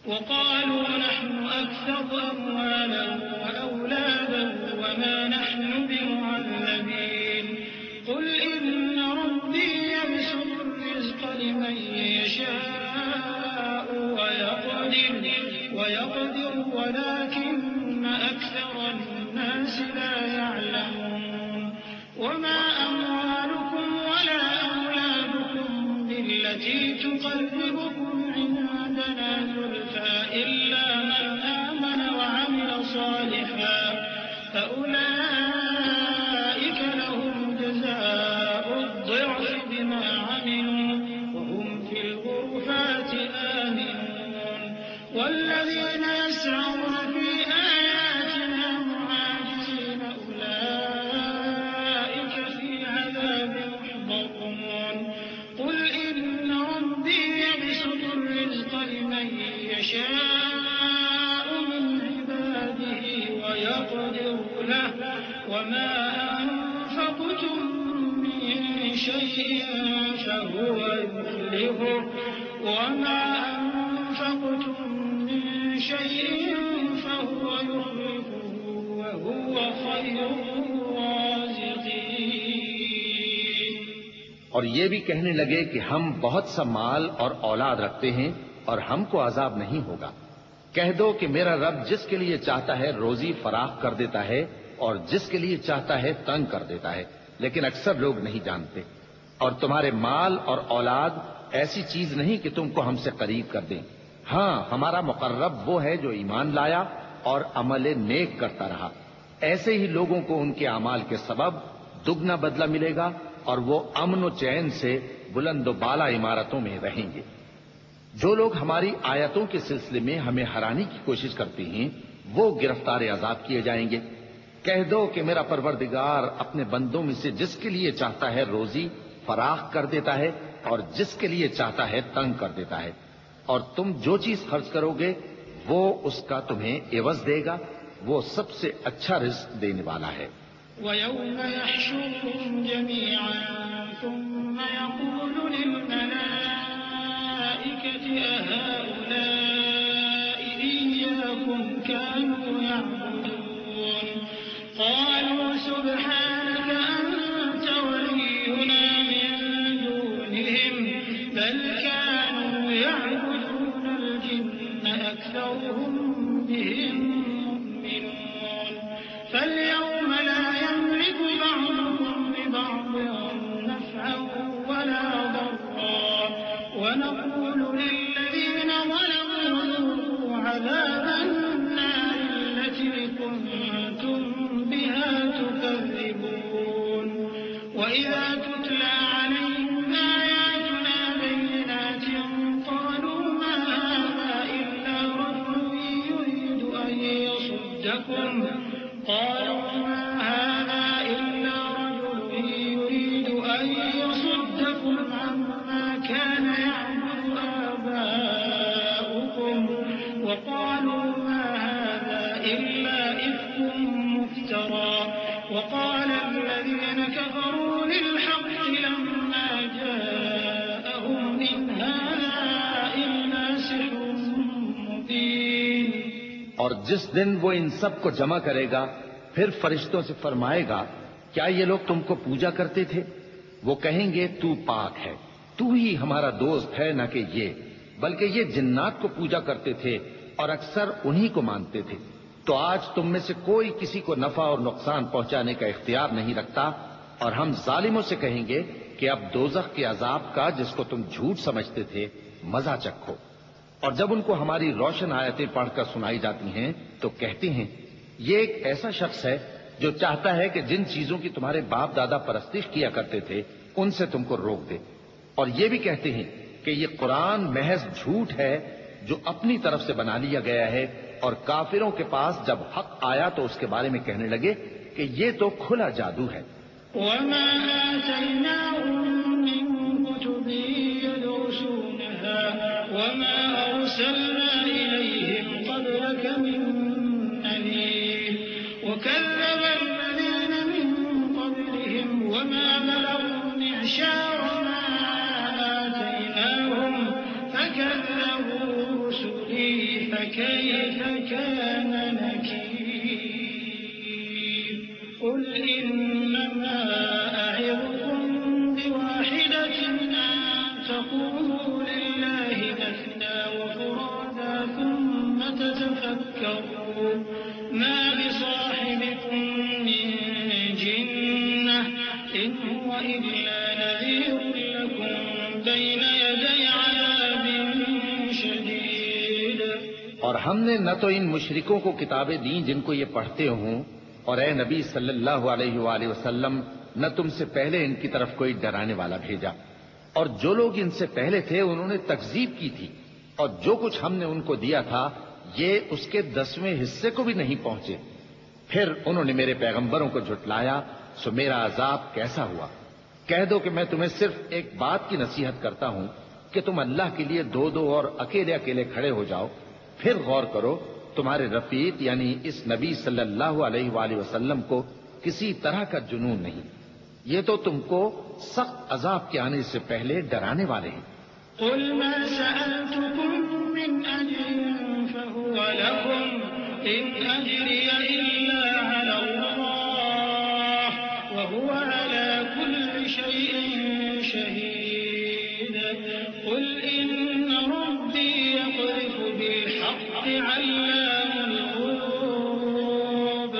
وقالوا نحن أكثر أموالا وأولادا وما نحن بمعذبين قل إن ربي يبسط الرزق لمن يشاء ويقدر ولكن أكثر الناس لا يعلمون وما أموالكم ولا أولادكم بالتي تقربكم عندنا زلفى إلا من آمن وعمل صالحا فأولئك لهم جزاء الضعف بما عملوا وهم في الغرفات آمنون والذين يسعون في آياتنا معاجزين أولئك في عذاب محضرون قل إن ربي يبسط الرزق لمن يشاء من عباده ويقدر له وما أنفقتم من شيء فهو يخلفه وما أنفقتم من شيء فهو يخلفه وهو خير الرازقين. اور یہ بھی کہنے لگے کہ ہم بہت سا مال اور اولاد رکھتے ہیں اور ہم کو عذاب نہیں ہوگا. کہہ دو کہ میرا رب جس کے لیے چاہتا ہے روزی فراخ کر دیتا ہے اور جس کے لیے چاہتا ہے تنگ کر دیتا ہے، لیکن اکثر لوگ نہیں جانتے. اور تمہارے مال اور اولاد ایسی چیز نہیں کہ تم کو ہم سے قریب کر دیں. ہاں، ہمارا مقرب وہ ہے جو ایمان لایا اور عمل نیک کرتا رہا. ایسے ہی لوگوں کو ان کے اعمال کے سبب دگنا بدلہ ملے گا اور وہ امن و چین سے بلند و بالا عمارتوں میں رہیں گے. جو لوگ ہماری آیتوں کے سلسلے میں ہمیں ہرانے کی کوشش کرتے ہیں وہ گرفتار عذاب کیے جائیں گے. کہہ دو کہ میرا پروردگار اپنے بندوں میں سے جس کے لیے چاہتا ہے روزی فراخ کر دیتا ہے اور جس کے لیے چاہتا ہے تنگ کر دیتا ہے، اور تم جو چیز خرچ کرو گے وہ اس کا تمہیں عوض دے گا. وہ سب سے اچھا رزق دینے والا ہے. وَيَوْمَ يَحْشُرُهُمْ جَمِيعًا ثُمَّ يَقُولُ لِلْمَلَائِكَةِ أَهَؤُلَاءِ إِيَّاكُمْ كَانُوا يَعْبُدُونَ قَالُوا سُبْحَانَكَ أَنْتَ وَلِيُّنَا مِنْ دُونِهِمْ بَلْ كَانُوا يَعْبُدُونَ الْجِنَّ أَكْثَرُهُمْ بِهِمْ مُؤْمِنُونَ فَالْيَوْمَ لَا يَمْلِكُ بَعْضُكُمْ لِبَعْضٍ نَفْعًا وَلَا ضَرًّا وَنَقُولُ لِلَّذِينَ ظَلَمُوا ذُوقُوا عَذَابَ النَّارِ الَّتِي كُنتُمْ بِهَا تُكَذِّبُونَ. وَإِذَا تُتْلَى عَلَيْهِمْ آيَاتُنَا بَيِّنَاتٍ قَالُوا مَا هَذَا إِلَّا رَجُلٌ يُرِيدُ أَن يَصُدَّكُمْ عَمَّا كَانَ يَعْبُدُ آبَاؤُكُمْ وَقَالُوا مَا هَذَا إِلَّا إِفْكٌ مُفْتَرًى. وَقَالَ الَّذِينَ كَفَرُوا لِلْحَقِّ لَمَّا جَاءَهُمْ إِنْ هَذَا إِلَّا سِحْرٌ مُبِينٌ. اور جس دن وہ ان سب کو جمع کرے گا پھر فرشتوں سے فرمائے گا کیا یہ لوگ تم کو پوجا کرتے تھے؟ وہ کہیں گے تو پاک ہے، تو ہی ہمارا دوست ہے، نہ کہ یہ، بلکہ یہ جنات کو پوجا کرتے تھے اور اکثر انہی کو مانتے تھے. تو آج تم میں سے کوئی کسی کو نفع اور نقصان پہنچانے کا اختیار نہیں رکھتا، اور ہم ظالموں سے کہیں گے کہ اب دوزخ کے عذاب کا جس کو تم جھوٹ سمجھتے تھے مزہ چکھو. اور جب ان کو ہماری روشن آیتیں پڑھ کر سنائی جاتی ہیں تو کہتے ہیں یہ ایک ایسا شخص ہے جو چاہتا ہے کہ جن چیزوں کی تمہارے باپ دادا پرستش کیا کرتے تھے ان سے تم کو روک دے. اور یہ بھی کہتے ہیں کہ یہ قرآن محض جھوٹ ہے جو اپنی طرف سے بنا لیا گیا ہے. اور کافروں کے پاس جب حق آیا تو اس کے بارے میں کہنے لگے کہ یہ تو کھلا جادو ہے. وَمَا آتَيْنَاهُم مِّن كُتُبٍ يَدْرُسُونَهَا وَمَا أَرْسَلْنَا إِلَيْهِمْ قَبْلَكَ مِن نَّذِيرٍ وَكَذَّبَ الَّذِينَ مِن قَبْلِهِمْ وَمَا بَلَغُوا مِعْشَارَ مَا آتَيْنَاهُمْ فَكَذَّبُوا رُسُلِي فكيف كان نكير قل إنما أعظكم بواحدة أن تقوموا لله مثنى وفرادا ثم تتفكروا ما بصاحبكم من جنة إن هو إلا نذير لكم بين يدي عذاب شديد. اور ہم نے نہ تو ان مشرکوں کو کتابیں دیں جن کو یہ پڑھتے ہوں، اور اے نبی صلی اللہ علیہ وآلہ وسلم نہ تم سے پہلے ان کی طرف کوئی ڈرانے والا بھیجا، اور جو لوگ ان سے پہلے تھے انہوں نے تکذیب کی تھی، اور جو کچھ ہم نے ان کو دیا تھا یہ اس کے 10ویں حصے کو بھی نہیں پہنچے. پھر انہوں نے میرے پیغمبروں کو جھٹلایا، سو میرا عذاب کیسا ہوا. کہہ دو کہ میں تمہیں صرف ایک بات کی نصیحت کرتا ہوں کہ تم اللہ کے لیے دو دو اور اکیلے اکیلے کھڑے ہو جاؤ، پھر غور کرو تمہارے رفیق یعنی اس نبی صلی اللہ علیہ وآلہ وسلم کو کسی طرح کا جنون نہیں، یہ تو تم کو سخت عذاب کے آنے سے پہلے ڈرانے والے ہیں. قل ما سألتكم من أجر فهو لكم إن أجري إلا على الله وهو على كل شيء شهيد. قل إن ربي يقذف بالحق علام الغيوب.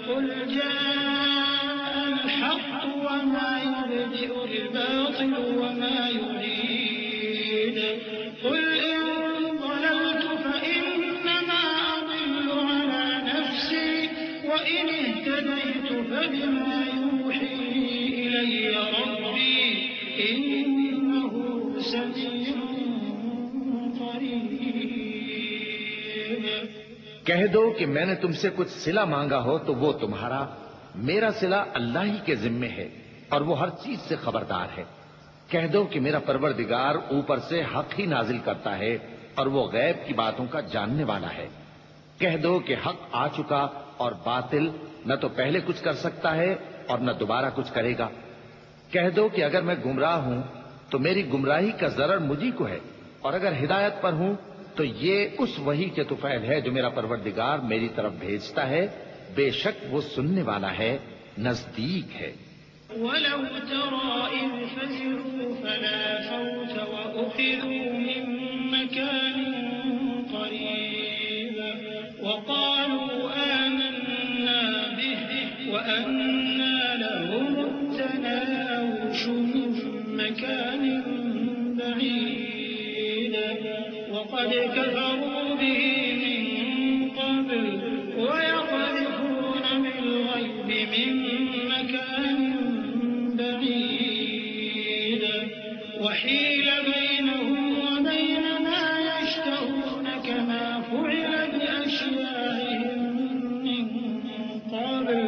قل جاء الحق وما يبدئ الباطل وما يعيد. قل إن ضللت فإنما أضل على نفسي وإن اهتديت فبما يوحي إلي ربي إنه سميع قريب. کہہ دو کہ میں نے تم سے کچھ صلہ مانگا ہو تو وہ تمہارا، میرا صلہ اللہ ہی کے ذمے ہے اور وہ ہر چیز سے خبردار ہے. کہہ دو کہ میرا پروردگار اوپر سے حق ہی نازل کرتا ہے اور وہ غیب کی باتوں کا جاننے والا ہے. کہہ دو کہ حق آ چکا اور باطل نہ تو پہلے کچھ کر سکتا ہے اور نہ دوبارہ کچھ کرے گا. کہہ دو کہ اگر میں گمراہ ہوں تو میری گمراہی کا ضرر مجھی کو ہے، اور اگر ہدایت پر ہوں تو یہ اس وحی کے طفیل ہے جو میرا پروردگار میری طرف بھیجتا ہے، بے شک وہ سننے والا ہے، نزدیک ہے. ولو ترى إذ فزعوا فلا فوت وأخذوا من مكان قريب وقالوا آمنا به وأنى لهم التناوش من مكان بعيد وقد كفروا به من قبل ويقذفون بالغيب من مكان بعيد وحيل بينهم وبين ما يشتهون كما فعل بأشياعهم من قبل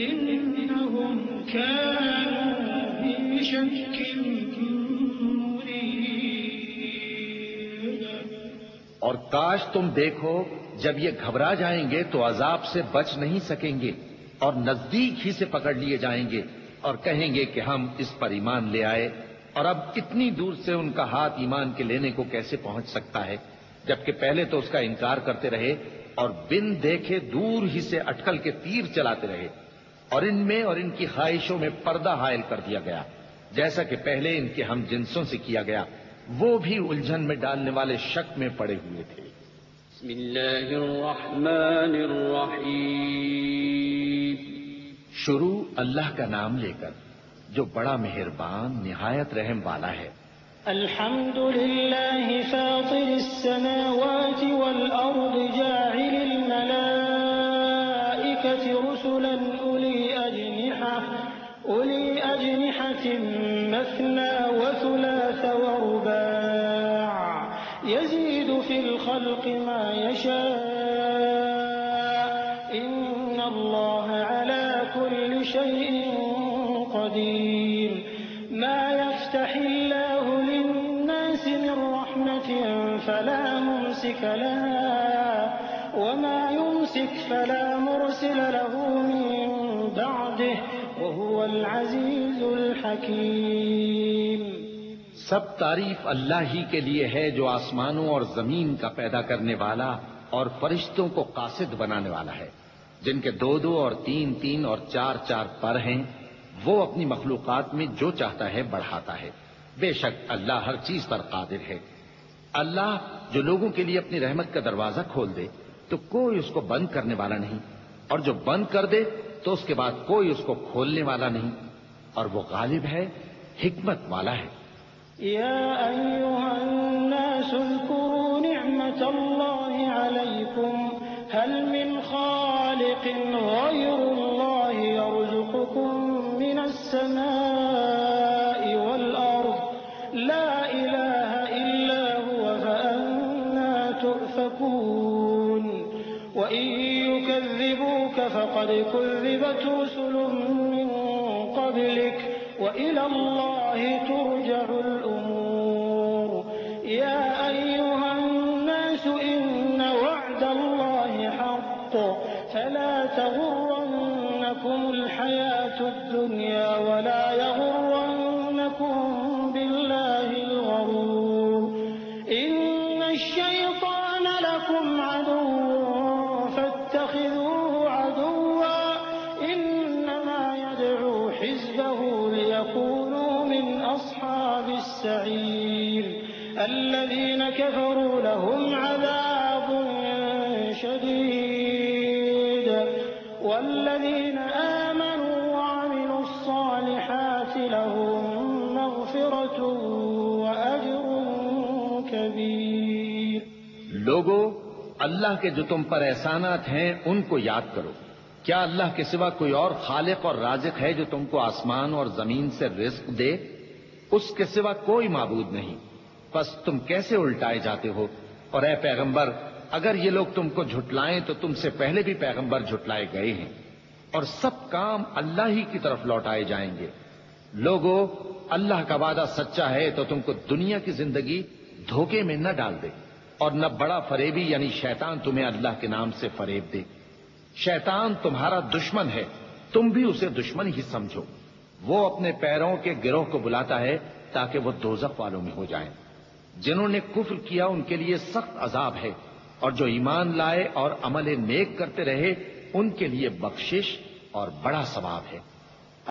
إنهم كانوا في شك مريب. اور کاش تم دیکھو جب یہ گھبرا جائیں گے تو عذاب سے بچ نہیں سکیں گے اور نزدیک ہی سے پکڑ لیے جائیں گے اور کہیں گے کہ ہم اس پر ایمان لے آئے، اور اب اتنی دور سے ان کا ہاتھ ایمان کے لینے کو کیسے پہنچ سکتا ہے، جبکہ پہلے تو اس کا انکار کرتے رہے اور بن دیکھے دور ہی سے اٹکل کے تیر چلاتے رہے، اور ان میں اور ان کی خواہشوں میں پردہ حائل کر دیا گیا جیسا کہ پہلے ان کے ہم جنسوں سے کیا گیا، وہ بھی الجھن میں ڈالنے والے شک میں پڑے ہوئے تھے. بسم اللہ الرحمن الرحیم. شروع اللہ کا نام لے کر جو بڑا مہربان نہایت رحم والا ہے. الحمد للہ فاطر السماوات والارض جاعل الملائکة رسلا اولی اجنحة مثنى وثلاث ورباع يزيد في الخلق ما يشاء إن الله على كل شيء قدير. ما يفتح الله للناس من رحمة فلا ممسك لها وما يمسك فلا مرسل له من بعده وهو العزيز الحكيم. سب تعریف اللہ ہی کے لیے ہے جو آسمانوں اور زمین کا پیدا کرنے والا اور فرشتوں کو قاصد بنانے والا ہے، جن کے 2 اور 3 اور 4 پر ہیں۔ وہ اپنی مخلوقات میں جو چاہتا ہے بڑھاتا ہے، بے شک اللہ ہر چیز پر قادر ہے۔ اللہ جو لوگوں کے لیے اپنی رحمت کا دروازہ کھول دے تو کوئی اس کو بند کرنے والا نہیں، اور جو بند کر دے تو اس کے بعد کوئی اس کو کھولنے والا نہیں، اور وہ غالب ہے، حکمت والا ہے۔ يا أيها الناس اذكروا نعمة الله عليكم هل من خالق غير الله يرزقكم من السماء والأرض لا إله إلا هو فأنا تؤفكون وإن يكذبوك فقد كذبت رسل من قبلك وإلى الله ترجع الأمور يا أيها الناس إن وعد الله حق فلا تغرنكم الحياة الدنيا ولا يغرنكم بالله الغرور إن الشيطان لكم عدو فاتخذوه عدوا إنما يدعو حزبه ليكونوا من أصحاب السعير الذين كفروا لهم عذاب شديد والذين آمنوا وعملوا الصالحات لهم مغفرة وأجر كبير۔ لوگو، اللہ کے جو تم پر احسانات ہیں ان کو یاد کرو۔ کیا اللہ کے سوا کوئی اور خالق اور رازق ہے جو تم کو آسمان اور زمین سے رزق دے؟ اس کے سوا کوئی معبود نہیں، پس تم کیسے الٹائے جاتے ہو؟ اور اے پیغمبر، اگر یہ لوگ تم کو جھٹلائیں تو تم سے پہلے بھی پیغمبر جھٹلائے گئے ہیں، اور سب کام اللہ ہی کی طرف لوٹائے جائیں گے۔ لوگو، اللہ کا وعدہ سچا ہے تو تم کو دنیا کی زندگی دھوکے میں نہ ڈال دے، اور نہ بڑا فریبی یعنی شیطان تمہیں اللہ کے نام سے فریب دے۔ شیطان تمہارا دشمن ہے، تم بھی اسے دشمن ہی سمجھو۔ وہ اپنے پیروں کے گروہ کو بلاتا ہے تاکہ وہ دوزخ والوں میں ہو جائیں۔ جنہوں نے کفر کیا ان کے لیے سخت عذاب ہے، اور جو ایمان لائے اور عمل نیک کرتے رہے ان کے لیے بخشش اور بڑا ثواب ہے۔